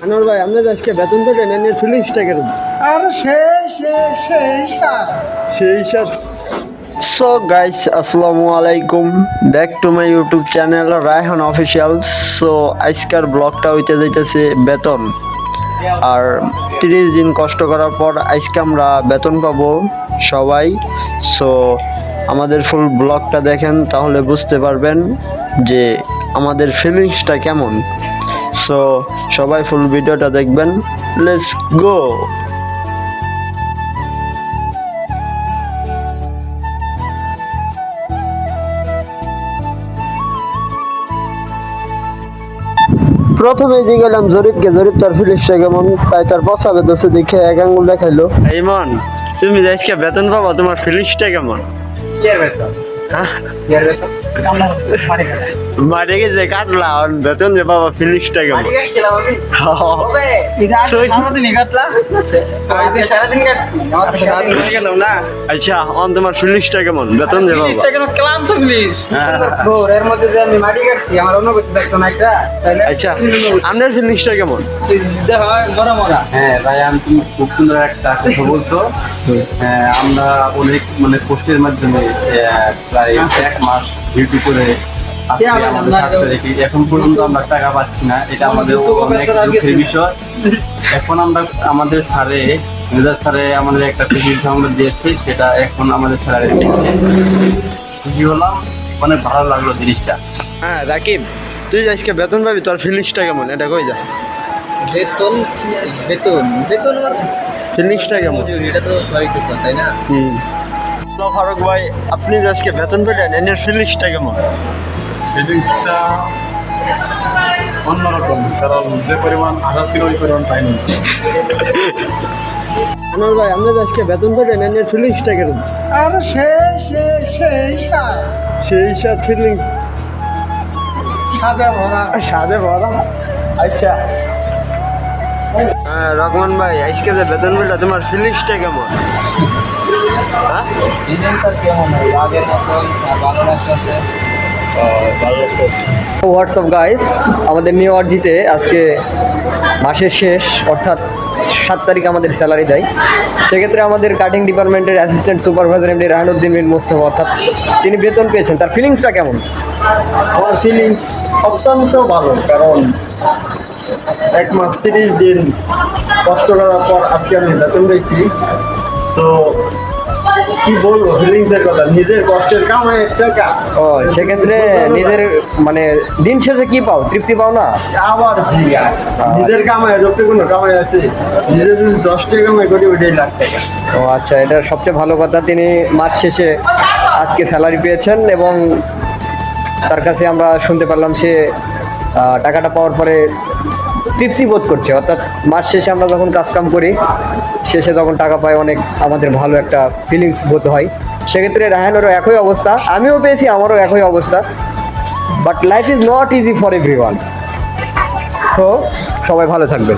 আনোয়ার ভাই আপনি যে আজকে বেতন পেলেন এর ফিলিংসটা কিরকম? আর সেই সাথে সো গাইস আসসালামু আলাইকুম, back to my YouTube channel Raihan official. So আজকের ব্লগটা হইতে যাইতেছে বেতন। আর 30 দিন কষ্ট করার পর আজকে আমরা বেতন পাবো সবাই। সো আমাদের ফুল ব্লগটা দেখেন, তাহলে বুঝতে পারবেন যে আমাদের ফিলিংসটা কেমন। সো সবাই ফুল ভিডিওটা দেখবেন, লেটস গো। প্রথমে যে গেলাম জরিপকে, জরিপ তার ফিলিংসটা কেমন, তাই তার পছাবে দোষে দেখে এক আঙ্গুল দেখাইলো। ইমন, তুমি আজকে বেতন পাবা, তোমার ফিলিংসটা কেমন? মারে গেছে কাটলা বেতন যে বাবা, ফিলিংসটা কেমন? আচ্ছা অন তোমার ফিলিংসটা কেমন বেতন যে বাবা? আচ্ছা আপনার ফিলিংসটা কেমন? হ্যাঁ ভাই, তুমি খুব সুন্দর একটা কথা বলছো। আমরা অনেক পোস্টের মাধ্যমে প্রায় 1 মাস ডিউটি করে এখন পর্যন্ত আমরা টাকা পাচ্ছি না। এটা আমাদের অনেক দুঃখের বিষয়। এখন আমরা আমাদের স্যারে আমাদের একটা খুশির সংবাদ দিয়েছে, সেটা এখন আমাদের স্যালারি দিচ্ছে। খুশি হলাম, অনেক ভালো লাগলো জিনিসটা। হ্যাঁ রাকিব, তুই আজকে বেতন পাবি, তোর ফিলিংসটা কেমন এটা কই যা? বেতন বেতন বেতন ফিলিংসটা কেমন? এটা তো সবাই করতে তাই না? ফারুক ভাই, আপনি যে আজকে বেতন পেলেন এর ফিলিংসটা কেমন? ফিলিংসটা অন্যরকম, কারণ যে পরিমাণ আশা ছিল ওই পরিমাণ পাইনি। আনোয়ার ভাই আপনি যে আজকে বেতন পেলেন এর ফিলিংসটা কিরকম? আর সেই সাথে ফিলিংস সাদা ভরা। সাদে ভরা। আচ্ছা হ্যাঁ রহমান ভাই, আজকে যে বেতন পেলে তোমার ফিলিংসটা কেমন? হ্যাঁ ডিজাইনটা কেমন হয় আগের মতন ভালো লাগতেছে? হোয়াটসঅ্যাপ গাইস, আমাদের নিউ আরজিতে আজকে মাসের শেষ, অর্থাৎ 7 তারিখ আমাদের স্যালারি দেয়। সেক্ষেত্রে আমাদের কাটিং ডিপার্টমেন্টের অ্যাসিস্ট্যান্ট সুপারভাইজার এমডি রাহানুদ্দিন বিন মোস্তফা, অর্থাৎ তিনি বেতন পেয়েছেন। তার ফিলিংসটা কেমন? আমার ফিলিংস অত্যন্ত ভালো, কারণ 1 মাস 30 দিন কষ্ট করার পর আজকে আমি বেতন পেয়েছি। সো কি বলবো ফিলিংসের কথা, নিজের কষ্টের কামাই টাকা। ও সেক্ষেত্রে নিজের মানে দিন শেষে কি পাও? তৃপ্তি পাও না? আবার জিগা নিজের কামাই রূপে কোনো কামাই আছে? নিজে যদি 10 টাকা কামাই করি ওইটাই লাখ টাকা। ও আচ্ছা, এটা সবচেয়ে ভালো কথা। তিনি মাস শেষে আজকে স্যালারি পেয়েছেন এবং তার কাছে আমরা শুনতে পারলাম সে টাকাটা পাওয়ার পরে তৃপ্তি বোধ করছে। অর্থাৎ মাস শেষে আমরা যখন কাজকাম করি, শেষে যখন টাকা পাই, অনেক আমাদের ভালো একটা ফিলিংস বোধ হয়। সেক্ষেত্রে রায়হানেরও একই অবস্থা, আমিও পেয়েছি, আমারও একই অবস্থা। But life is not easy for everyone. So সবাই ভালো থাকবেন।